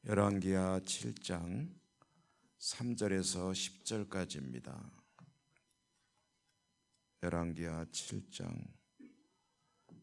열왕기하 7장 3절에서 10절까지입니다. 열왕기하 7장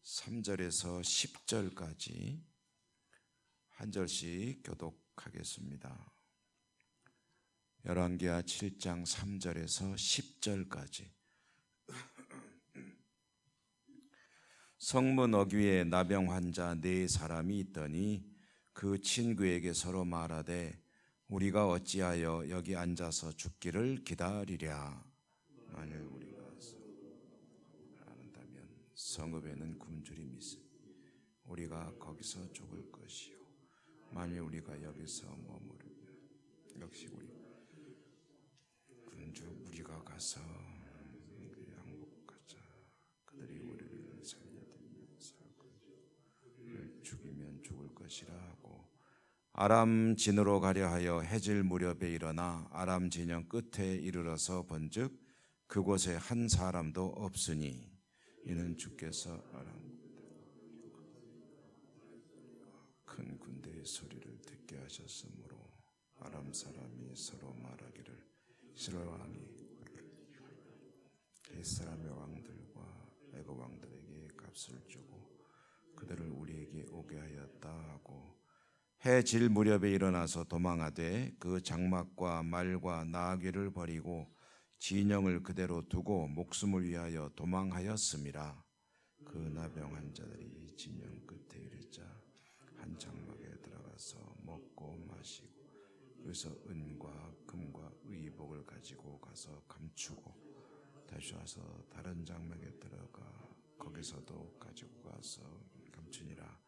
3절에서 10절까지 한 절씩 교독하겠습니다. 열왕기하 7장 3절에서 10절까지. 성문 어귀에 나병 환자 4사람이 있더니 그 친구에게 서로 말하되 우리가 어찌하여 여기 앉아서 죽기를 기다리랴. 만일 우리가 안다면 성읍에는 굶주림이 있으니 우리가 거기서 죽을 것이요 만일 우리가 여기서 머무르면 역시 우리가 가서 양복하자. 그들이 우리를 살려들면 살 것이요 죽이면 죽을 것이라 하고 아람 진으로 가려 하여 해질 무렵에 일어나 아람 진영 끝에 이르러서 본즉 그곳에 한 사람도 없으니 이는 주께서 아람 큰 군대의 소리를 듣게 하셨으므로 아람 사람이 서로 말하기를 이스라엘 왕이 헷 사람의 왕들과 애굽 왕들에게 값을 주고 그들을 우리에게 오게 하였다 하고 해 질 무렵에 일어나서 도망하되 그 장막과 말과 나귀를 버리고 진영을 그대로 두고 목숨을 위하여 도망하였음이라. 그 나병 환자들이 진영 끝에 이르자 한 장막에 들어가서 먹고 마시고 여기서 은과 금과 의복을 가지고 가서 감추고 다시 와서 다른 장막에 들어가 거기서도 가지고 가서 감추니라.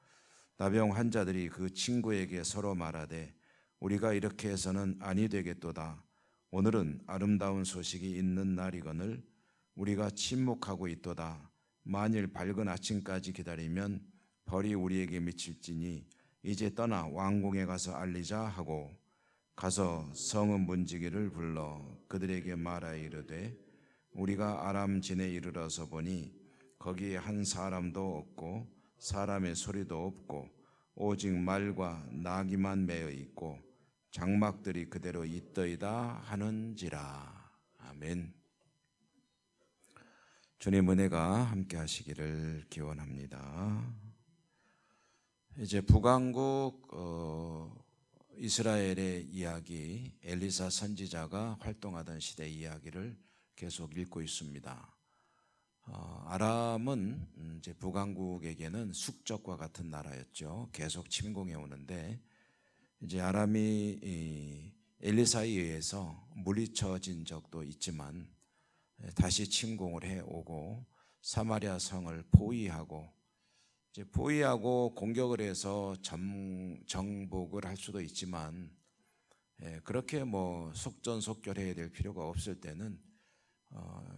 나병 환자들이 그 친구에게 서로 말하되 우리가 이렇게 해서는 아니 되겠도다. 오늘은 아름다운 소식이 있는 날이거늘 우리가 침묵하고 있도다. 만일 밝은 아침까지 기다리면 벌이 우리에게 미칠지니 이제 떠나 왕궁에 가서 알리자 하고 가서 성읍 문지기를 불러 그들에게 말하여 이르되 우리가 아람 진에 이르러서 보니 거기에 한 사람도 없고 사람의 소리도 없고 오직 말과 나귀만 매어 있고 장막들이 그대로 있더이다 하는지라. 아멘. 주님 은혜가 함께 하시기를 기원합니다. 이제 북왕국 이스라엘의 이야기, 엘리사 선지자가 활동하던 시대 이야기를 계속 읽고 있습니다. 아람은 이제 북왕국에게는 숙적과 같은 나라였죠. 계속 침공해 오는데 이제 아람이 엘리사에 의해서 물리쳐진 적도 있지만 다시 침공을 해 오고 사마리아 성을 포위하고 이제 포위하고 공격을 해서 정복을 할 수도 있지만 그렇게 뭐 속전속결해야 될 필요가 없을 때는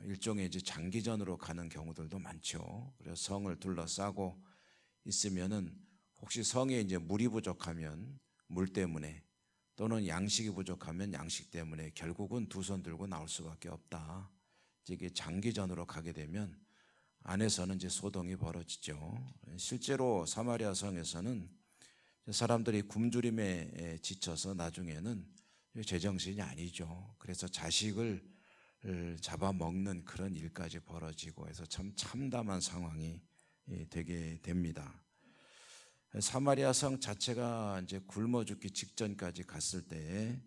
일종의 이제 장기전으로 가는 경우들도 많죠. 그래서 성을 둘러싸고 있으면은 혹시 성에 이제 물이 부족하면 물 때문에 또는 양식이 부족하면 양식 때문에 결국은 두 손 들고 나올 수밖에 없다. 이게 장기전으로 가게 되면 안에서는 이제 소동이 벌어지죠. 실제로 사마리아 성에서는 사람들이 굶주림에 지쳐서 나중에는 제정신이 아니죠. 그래서 자식을 잡아먹는 그런 일까지 벌어지고 해서 참 참담한 상황이 되게 됩니다. 사마리아 성 자체가 이제 굶어 죽기 직전까지 갔을 때에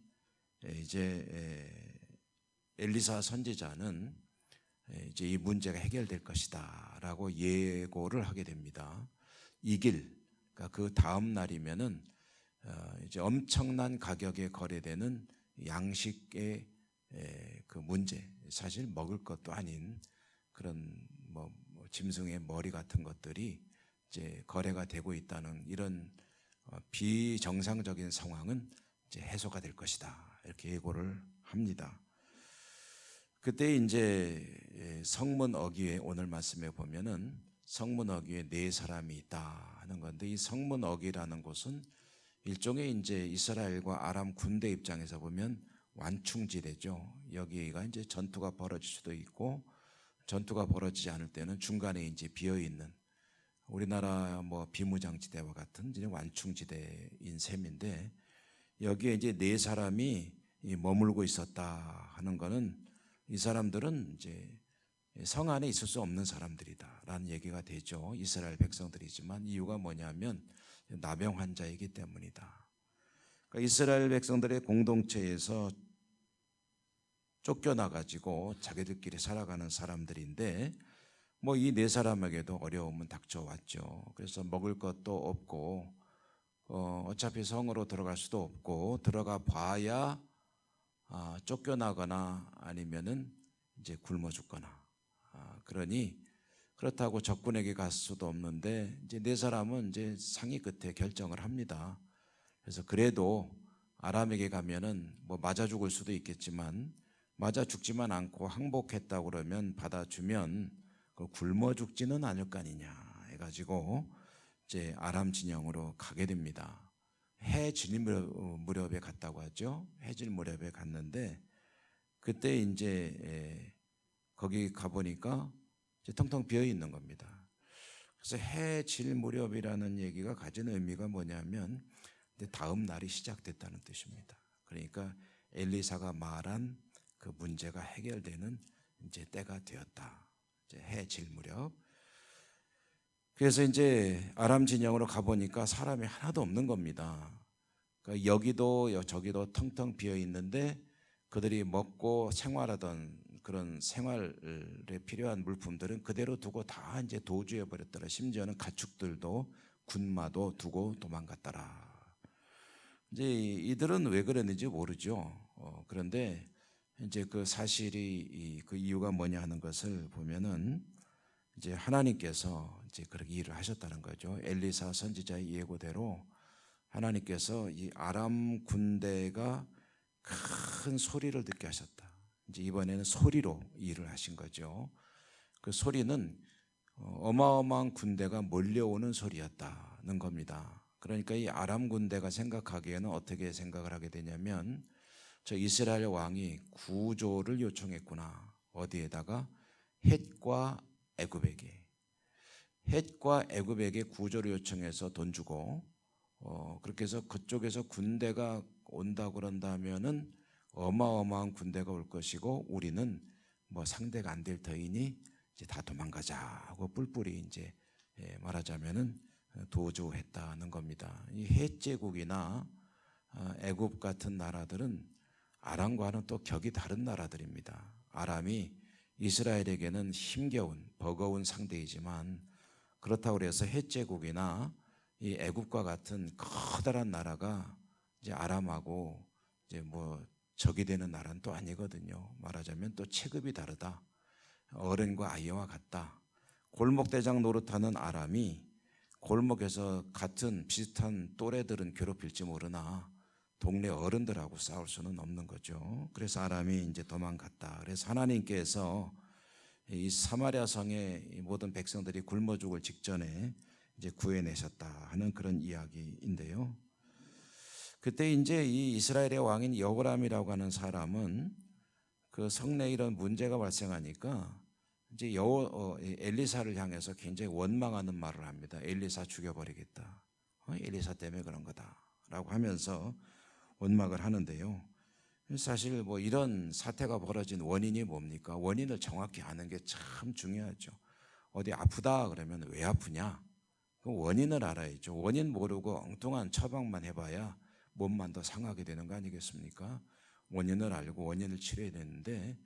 이제 엘리사 선지자는 이제 이 문제가 해결될 것이다라고 예고를 하게 됩니다. 이 길, 그러니까 그 다음 날이면은 이제 엄청난 가격에 거래되는 양식의 그 문제, 사실 먹을 것도 아닌 그런 뭐 짐승의 머리 같은 것들이 이제 거래가 되고 있다는 이런 비정상적인 상황은 이제 해소가 될 것이다 이렇게 예고를 합니다. 그때 이제 성문 어귀에 오늘 말씀에 보면은 성문 어귀에 4사람이 있다 하는 건데 이 성문 어귀라는 곳은 일종의 이제 이스라엘과 아람 군대 입장에서 보면 완충지대죠. 여기가 이제 전투가 벌어질 수도 있고 전투가 벌어지지 않을 때는 중간에 이제 비어 있는 우리나라 뭐 비무장지대와 같은 이제 완충지대인 셈인데 여기에 이제 네 사람이 머물고 있었다 하는 것은 이 사람들은 이제 성 안에 있을 수 없는 사람들이다라는 얘기가 되죠. 이스라엘 백성들이지만 이유가 뭐냐면 나병 환자이기 때문이다. 그러니까 이스라엘 백성들의 공동체에서 쫓겨나가지고 자기들끼리 살아가는 사람들인데 뭐 이 네 사람에게도 어려움은 닥쳐왔죠. 그래서 먹을 것도 없고 어차피 성으로 들어갈 수도 없고 들어가 봐야 쫓겨나거나 아니면은 이제 굶어 죽거나 그러니 그렇다고 적군에게 갈 수도 없는데 이제 네 사람은 이제 상의 끝에 결정을 합니다. 그래서 그래도 아람에게 가면은 뭐 맞아 죽을 수도 있겠지만 맞아 죽지만 않고 항복했다 그러면 받아주면 굶어 죽지는 않을 거 아니냐 해가지고 이제 아람 진영으로 가게 됩니다. 해질 무렵에 갔다고 하죠. 해질 무렵에 갔는데 그때 이제 거기 가보니까 이제 텅텅 비어 있는 겁니다. 그래서 해질 무렵이라는 얘기가 가진 의미가 뭐냐면 다음 날이 시작됐다는 뜻입니다. 그러니까 엘리사가 말한 그 문제가 해결되는 이제 때가 되었다. 이제 해질 무렵. 그래서 이제 아람 진영으로 가보니까 사람이 하나도 없는 겁니다. 그러니까 여기도 저기도 텅텅 비어 있는데 그들이 먹고 생활하던 그런 생활에 필요한 물품들은 그대로 두고 다 이제 도주해 버렸더라. 심지어는 가축들도 군마도 두고 도망갔더라. 이제 이들은 왜 그랬는지 모르죠. 그런데 이제 그 사실이 그 이유가 뭐냐 하는 것을 보면은 이제 하나님께서 이제 그렇게 일을 하셨다는 거죠. 엘리사 선지자의 예고대로 하나님께서 이 아람 군대가 큰 소리를 듣게 하셨다. 이제 이번에는 소리로 일을 하신 거죠. 그 소리는 어마어마한 군대가 몰려오는 소리였다는 겁니다. 그러니까 이 아람 군대가 생각하기에는 어떻게 생각을 하게 되냐면 저 이스라엘 왕이 구조를 요청했구나. 어디에다가? 헷과 애굽에게. 헷과 애굽에게 구조를 요청해서 돈 주고 그렇게 해서 그쪽에서 군대가 온다 그런다면은 어마어마한 군대가 올 것이고 우리는 뭐 상대가 안 될 터이니 이제 다 도망가자 하고 뿔뿔이 이제 말하자면은 도주했다는 겁니다. 이 헷 제국이나 애굽 같은 나라들은 아람과는 또 격이 다른 나라들입니다. 아람이 이스라엘에게는 힘겨운 버거운 상대이지만 그렇다고 해서 헷 제국이나 이 애굽과 같은 커다란 나라가 이제 아람하고 이제 뭐 적이 되는 나라는 또 아니거든요. 말하자면 또 체급이 다르다. 어른과 아이와 같다. 골목대장 노릇하는 아람이 골목에서 같은 비슷한 또래들은 괴롭힐지 모르나 동네 어른들하고 싸울 수는 없는 거죠. 그래서 아람이 이제 도망갔다. 그래서 하나님께서 이 사마리아 성의 모든 백성들이 굶어 죽을 직전에 이제 구해내셨다 하는 그런 이야기인데요. 그때 이제 이 이스라엘의 왕인 여호람이라고 하는 사람은 그 성내에 이런 문제가 발생하니까 이제 엘리사를 향해서 굉장히 원망하는 말을 합니다. 엘리사 죽여버리겠다. 엘리사 때문에 그런 거다라고 하면서 원망을 하는데요. 사실 뭐 이런 사태가 벌어진 원인이 뭡니까? 원인을 정확히 아는 게 참 중요하죠. 어디 아프다 그러면 왜 아프냐? 그 원인을 알아야죠. 원인 모르고 엉뚱한 처방만 해봐야 몸만 더 상하게 되는 거 아니겠습니까? 원인을 알고 원인을 치료해야 되는데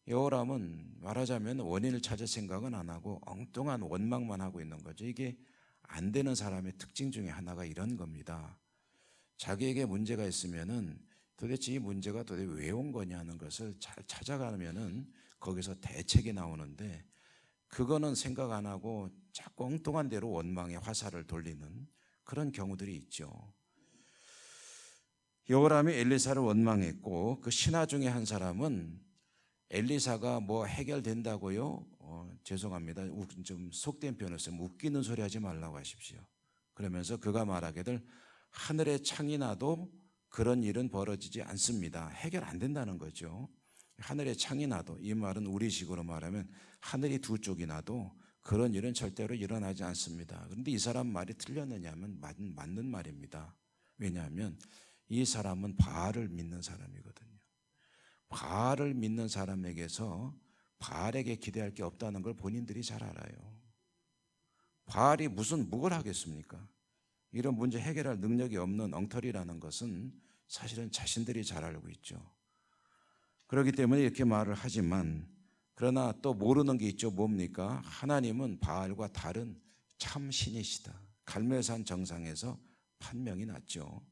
여호람은 말하자면 원인을 찾을 생각은 안 하고 엉뚱한 원망만 하고 있는 거죠. 이게 안 되는 사람의 특징 중에 하나가 이런 겁니다. 자기에게 문제가 있으면은 도대체 이 문제가 도대체 왜 온 거냐는 것을 잘 찾아가면은 거기서 대책이 나오는데 그거는 생각 안 하고 자꾸 엉뚱한 대로 원망의 화살을 돌리는 그런 경우들이 있죠. 여호람이 엘리사를 원망했고 그 신하 중에 한 사람은 엘리사가 뭐 해결된다고요? 죄송합니다. 좀 속된 표현을 쓰면 웃기는 소리 하지 말라고 하십시오. 그러면서 그가 말하기를 하늘에 창이 나도 그런 일은 벌어지지 않습니다. 해결 안 된다는 거죠. 하늘에 창이 나도, 이 말은 우리식으로 말하면 하늘이 두 쪽이 나도 그런 일은 절대로 일어나지 않습니다. 그런데 이 사람 말이 틀렸느냐면 맞는 말입니다. 왜냐하면 이 사람은 바알을 믿는 사람이거든요. 바알을 믿는 사람에게서 바알에게 기대할 게 없다는 걸 본인들이 잘 알아요. 바알이 뭘 하겠습니까? 이런 문제 해결할 능력이 없는 엉터리라는 것은 사실은 자신들이 잘 알고 있죠. 그렇기 때문에 이렇게 말을 하지만, 그러나 또 모르는 게 있죠. 뭡니까? 하나님은 바알과 다른 참 신이시다. 갈멜산 정상에서 판명이 났죠.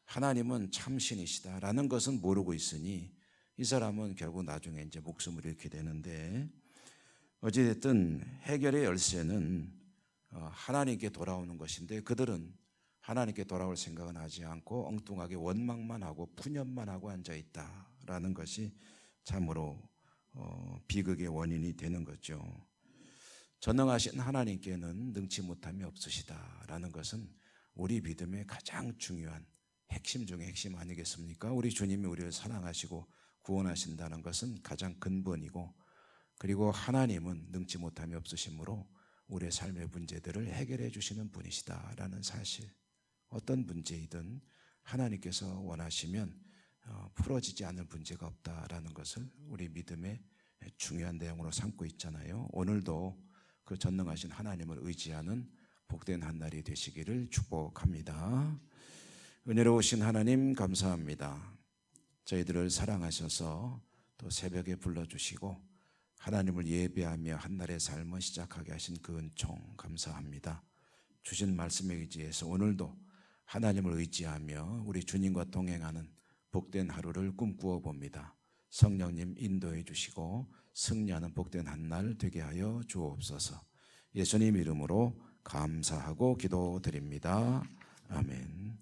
하나님은 참 신이시다라는 것은 모르고 있으니 이 사람은 결국 나중에 이제 목숨을 잃게 되는데, 어찌됐든 해결의 열쇠는 하나님께 돌아오는 것인데, 그들은 하나님께 돌아올 생각은 하지 않고 엉뚱하게 원망만 하고 푸념만 하고 앉아있다라는 것이 참으로 비극의 원인이 되는 거죠. 전능하신 하나님께는 능치 못함이 없으시다라는 것은 우리 믿음의 가장 중요한 핵심 중에 핵심 아니겠습니까? 우리 주님이 우리를 사랑하시고 구원하신다는 것은 가장 근본이고, 그리고 하나님은 능치 못함이 없으시므로 우리의 삶의 문제들을 해결해 주시는 분이시다라는 사실, 어떤 문제이든 하나님께서 원하시면 풀어지지 않을 문제가 없다라는 것을 우리 믿음의 중요한 내용으로 삼고 있잖아요. 오늘도 그 전능하신 하나님을 의지하는 복된 한 날이 되시기를 축복합니다. 은혜로우신 하나님 감사합니다. 저희들을 사랑하셔서 또 새벽에 불러주시고 하나님을 예배하며 한 날의 삶을 시작하게 하신 그 은총 감사합니다. 주신 말씀에 의지해서 오늘도 하나님을 의지하며 우리 주님과 동행하는 복된 하루를 꿈꾸어 봅니다. 성령님 인도해 주시고 승리하는 복된 한 날 되게 하여 주옵소서. 예수님 이름으로 감사하고 기도드립니다. 아멘.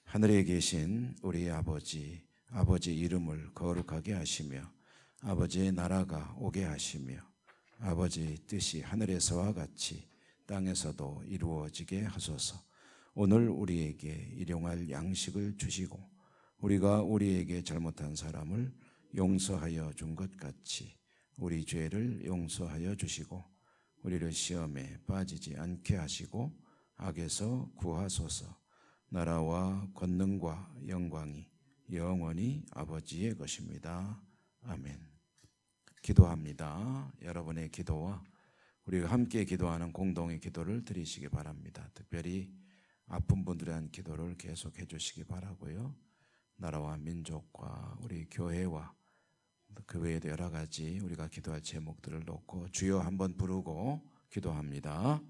하늘에 계신 우리 아버지 이름을 거룩하게 하시며 아버지의 나라가 오게 하시며 아버지의 뜻이 하늘에서와 같이 땅에서도 이루어지게 하소서. 오늘 우리에게 일용할 양식을 주시고 우리가 우리에게 잘못한 사람을 용서하여 준 것 같이 우리 죄를 용서하여 주시고 우리를 시험에 빠지지 않게 하시고 악에서 구하소서. 나라와 권능과 영광이 영원히 아버지의 것입니다. 아멘. 기도합니다. 여러분의 기도와 우리가 함께 기도하는 공동의 기도를 드리시기 바랍니다. 특별히 아픈 분들에 대한 기도를 계속해 주시기 바라고요. 나라와 민족과 우리 교회와 그 외에도 여러 가지 우리가 기도할 제목들을 놓고 주여 한번 부르고 기도합니다.